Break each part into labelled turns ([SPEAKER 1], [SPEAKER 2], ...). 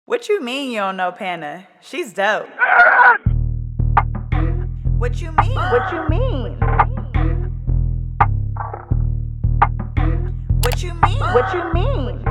[SPEAKER 1] What you mean you don't know Pana? She's dope. What you mean? What you mean? What you mean? What you mean?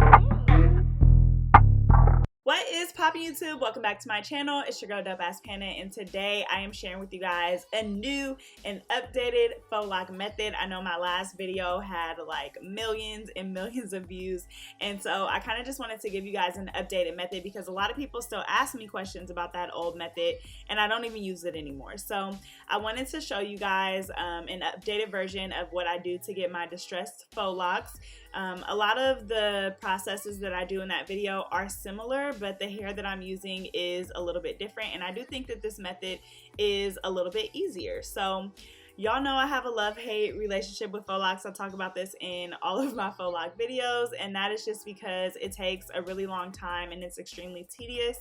[SPEAKER 2] What is poppin' YouTube? Welcome back to my channel. It's your girl DOPEaxxPANA, and today I am sharing with you guys a new and updated faux loc method. I know my last video had like millions and millions of views, and so I kind of just wanted to give you guys an updated method because a lot of people still ask me questions about that old method and I don't even use it anymore. So I wanted to show you guys an updated version of what I do to get my distressed faux locs. A lot of the processes that I do in that video are similar, but the hair that I'm using is a little bit different, and I do think that this method is a little bit easier. So y'all know I have a love-hate relationship with faux locs. I talk about this in all of my faux loc videos, and that is just because it takes a really long time and it's extremely tedious.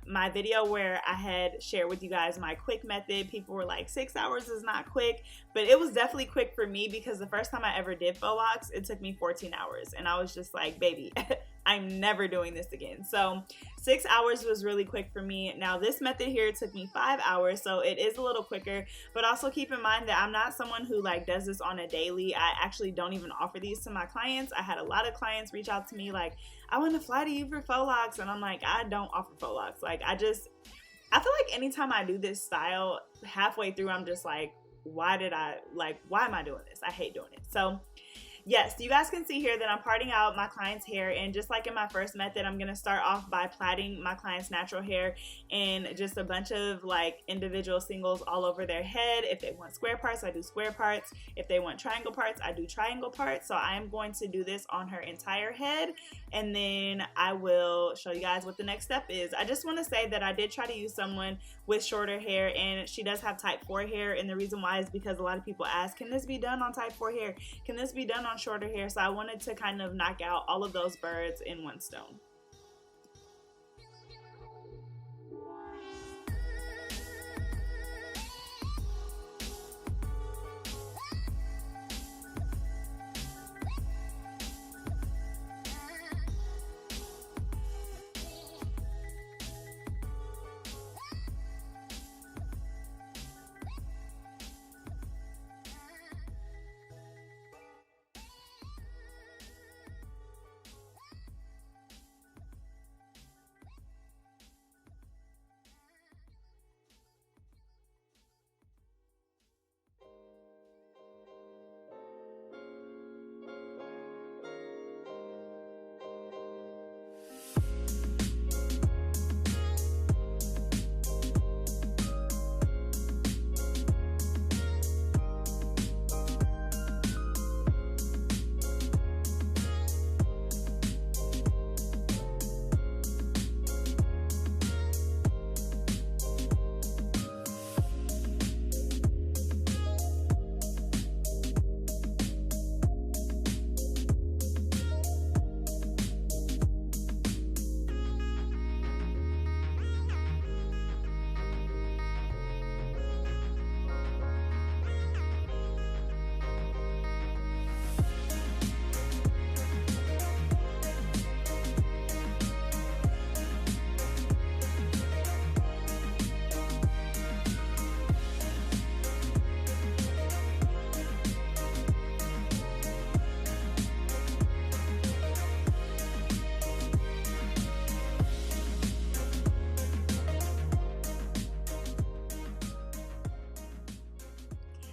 [SPEAKER 2] My video where I had shared with you guys my quick method, people were like, 6 hours is not quick, but it was definitely quick for me because the first time I ever did faux locs, it took me 14 hours, and I was just like, baby, I'm never doing this again. So 6 hours was really quick for me. Now this method here took me 5 hours, so it is a little quicker, but also keep in mind that I'm not someone who like does this on a daily. I actually don't even offer these to my clients. I had a lot of clients reach out to me like, I want to fly to you for faux locs, and I'm like, I don't offer faux locs. Like I feel like anytime I do this style, halfway through I'm just like, why am I doing this? I hate doing it. So yes, you guys can see here that I'm parting out my client's hair, and just like in my first method, I'm going to start off by plaiting my client's natural hair in just a bunch of like individual singles all over their head. If they want square parts, I do square parts. If they want triangle parts, I do triangle parts. So I am going to do this on her entire head, and then I will show you guys what the next step is. I just want to say that I did try to use someone with shorter hair, and she does have type 4 hair, and the reason why is because a lot of people ask, can this be done on type 4 hair? Can this be done on shorter hair? So I wanted to kind of knock out all of those birds in one stone.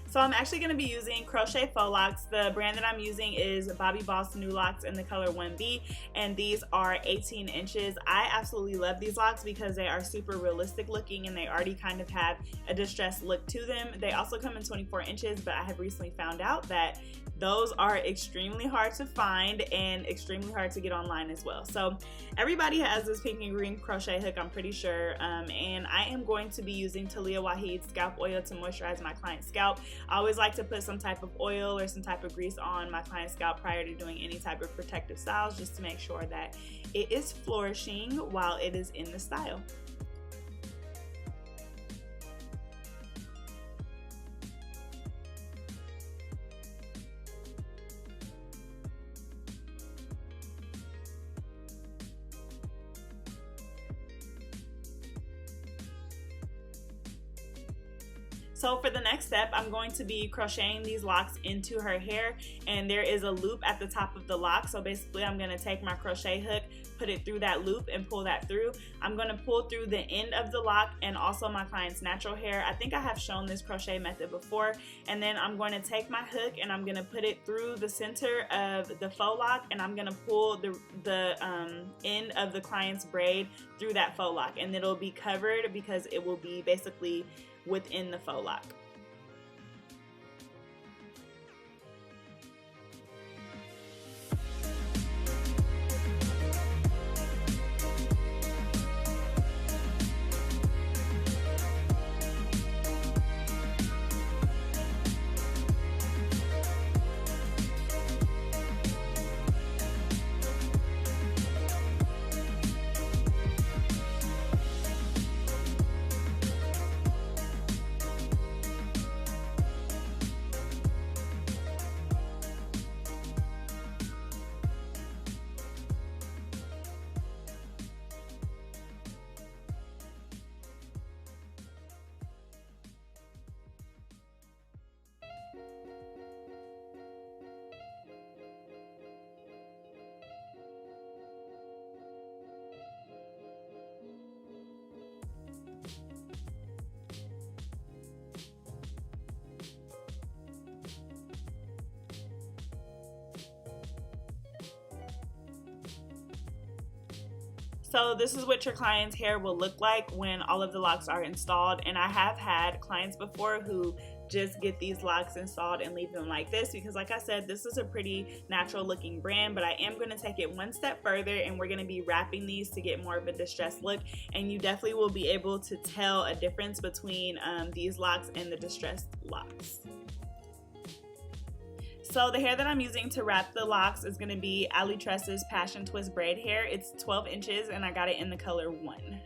[SPEAKER 2] So I'm actually going to be using crochet faux locs. The brand that I'm using is Bobby Boss New Locks in the color 1B, and these are 18 inches. I absolutely love these locks because they are super realistic looking and they already kind of have a distressed look to them. They also come in 24 inches, but I have recently found out that those are extremely hard to find and extremely hard to get online as well. So everybody has this pink and green crochet hook, I'm pretty sure, and I am going to be using Talia Waheed's scalp oil to moisturize my client's scalp. I always like to put some type of oil or some type of grease on my client's scalp prior to doing any type of protective styles, just to make sure that it is flourishing while it is in the style. So for the next step, I'm going to be crocheting these locks into her hair, and there is a loop at the top of the lock. So basically I'm going to take my crochet hook, put it through that loop and pull that through. I'm going to pull through the end of the lock and also my client's natural hair. I think I have shown this crochet method before. And then I'm going to take my hook and I'm going to put it through the center of the faux lock, and I'm going to pull the end of the client's braid through that faux lock, and it'll be covered because it will be basically within the faux lock. So this is what your client's hair will look like when all of the locks are installed, and I have had clients before who just get these locks installed and leave them like this, because like I said, this is a pretty natural looking brand, but I am going to take it one step further and we're going to be wrapping these to get more of a distressed look, and you definitely will be able to tell a difference between these locks and the distressed locks. So the hair that I'm using to wrap the locks is going to be Alitress's Passion Twist braid hair. It's 12 inches and I got it in the color 1.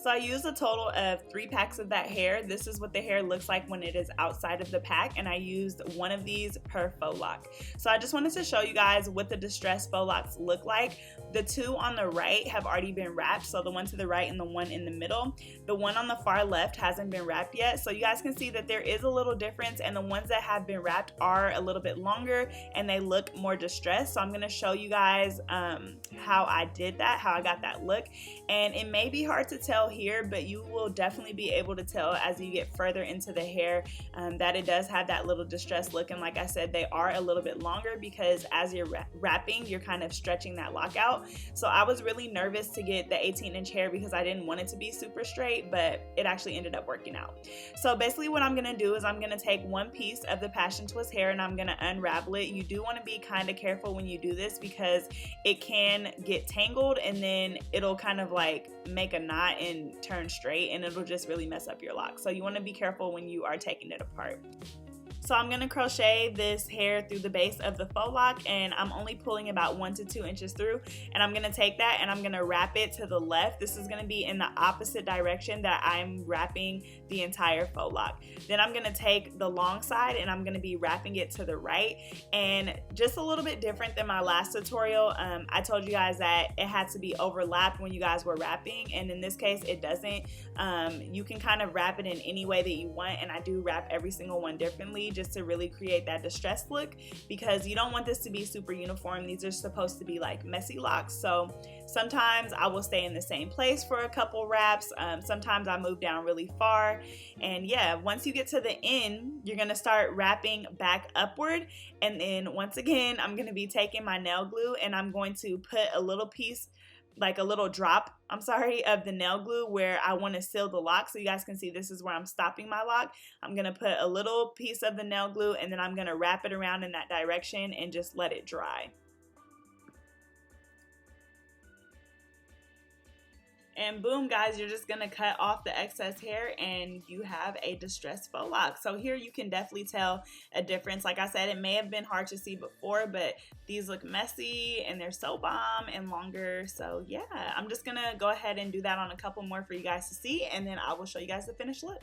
[SPEAKER 2] So I used a total of 3 packs of that hair. This is what the hair looks like when it is outside of the pack, and I used one of these per faux lock. So I just wanted to show you guys what the distressed faux locks look like. The 2 on the right have already been wrapped, so the one to the right and the one in the middle. The one on the far left hasn't been wrapped yet, so you guys can see that there is a little difference, and the ones that have been wrapped are a little bit longer and they look more distressed. So I'm going to show you guys how I did that, how I got that look, and it may be hard to tell here, but you will definitely be able to tell as you get further into the hair that it does have that little distressed look. And like I said, they are a little bit longer because as you're wrapping, you're kind of stretching that lock out. So I was really nervous to get the 18-inch hair because I didn't want it to be super straight, but it actually ended up working out. So basically what I'm going to do is I'm going to take one piece of the Passion Twist hair and I'm going to unravel it. You do want to be kind of careful when you do this because it can get tangled and then it'll kind of like make a knot and turn straight, and it'll just really mess up your lock. So you want to be careful when you are taking it apart. So I'm going to crochet this hair through the base of the faux lock, and I'm only pulling about 1 to 2 inches through, and I'm going to take that and I'm going to wrap it to the left. This is going to be in the opposite direction that I'm wrapping the entire faux lock. Then I'm going to take the long side and I'm going to be wrapping it to the right, and just a little bit different than my last tutorial. I told you guys that it had to be overlapped when you guys were wrapping, and in this case it doesn't. You can kind of wrap it in any way that you want, and I do wrap every single one differently just to really create that distressed look, because you don't want this to be super uniform. These are supposed to be like messy locks. So sometimes I will stay in the same place for a couple wraps. Sometimes I move down really far, and yeah, once you get to the end, you're gonna start wrapping back upward, and then once again I'm gonna be taking my nail glue and I'm going to put a little piece, like a little drop, of the nail glue where I want to seal the lock. So you guys can see this is where I'm stopping my lock. I'm going to put a little piece of the nail glue and then I'm going to wrap it around in that direction and just let it dry. And boom, guys, you're just gonna cut off the excess hair and you have a distressed faux lock. So here you can definitely tell a difference. Like I said, it may have been hard to see before, but these look messy and they're so bomb and longer. So yeah, I'm just gonna go ahead and do that on a couple more for you guys to see, and then I will show you guys the finished look.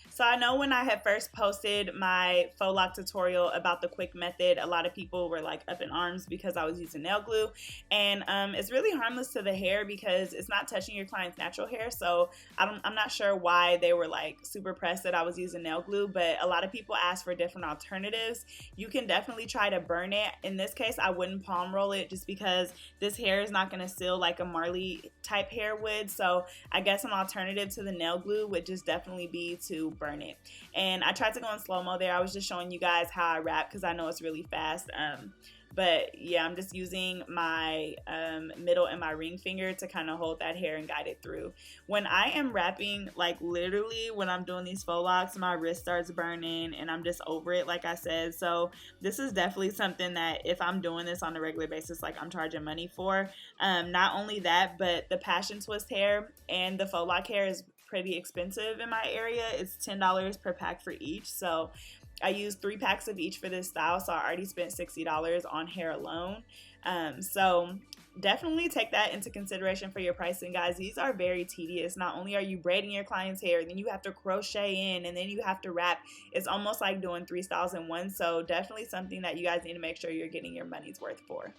[SPEAKER 2] So So I know when I had first posted my faux lock tutorial about the quick method, a lot of people were like up in arms because I was using nail glue, and it's really harmless to the hair because it's not touching your client's natural hair. So I'm not sure why they were like super pressed that I was using nail glue, but a lot of people ask for different alternatives. You can definitely try to burn it. In this case, I wouldn't palm roll it just because this hair is not going to seal like a Marley type hair would. So I guess an alternative to the nail glue would just definitely be to burn it. And I tried to go in slow-mo there. I was just showing you guys how I wrap because I know it's really fast. But yeah, I'm just using my middle and my ring finger to kind of hold that hair and guide it through. When I am wrapping, like literally when I'm doing these faux locks, my wrist starts burning and I'm just over it, like I said. So this is definitely something that if I'm doing this on a regular basis, like I'm charging money for. Not only that, but the passion twist hair and the faux lock hair is pretty expensive in my area. It's $10 per pack for each. So I used 3 packs of each for this style, so I already spent $60 on hair alone. So definitely take that into consideration for your pricing, guys. These are very tedious. Not only are you braiding your client's hair, then you have to crochet in, and then you have to wrap. It's almost like doing 3 styles in one. So definitely something that you guys need to make sure you're getting your money's worth for.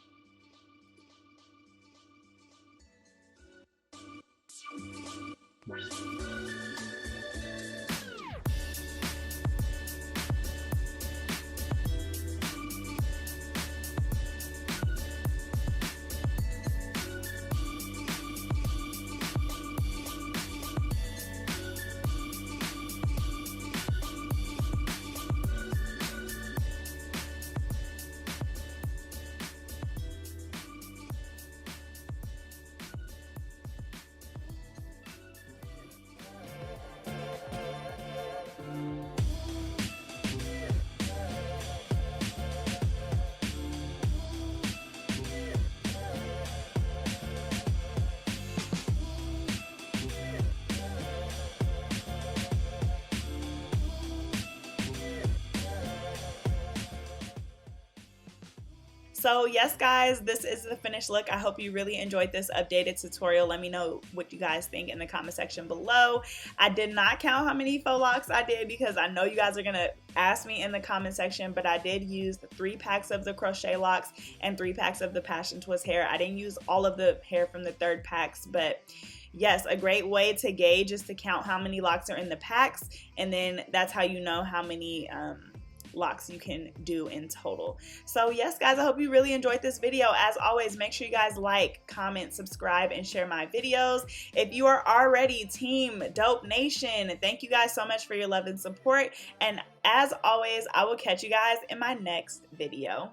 [SPEAKER 2] So yes, guys, this is the finished look. I hope you really enjoyed this updated tutorial. Let me know what you guys think in the comment section below. I did not count how many faux locks I did because I know you guys are gonna ask me in the comment section, but I did use 3 packs of the crochet locks and 3 packs of the passion twist hair. I didn't use all of the hair from the 3rd packs, but yes, a great way to gauge is to count how many locks are in the packs, and then that's how you know how many locks you can do in total. So yes, guys, I hope you really enjoyed this video. As always, make sure you guys like, comment, subscribe, and share my videos. If you are already Team Dope Nation, thank you guys so much for your love and support. And as always, I will catch you guys in my next video.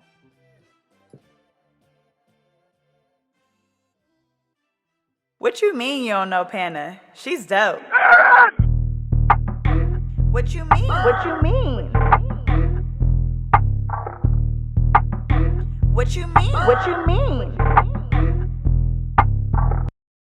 [SPEAKER 1] What you mean you don't know Pana? She's dope. What you mean? What you mean? What you mean? What you mean?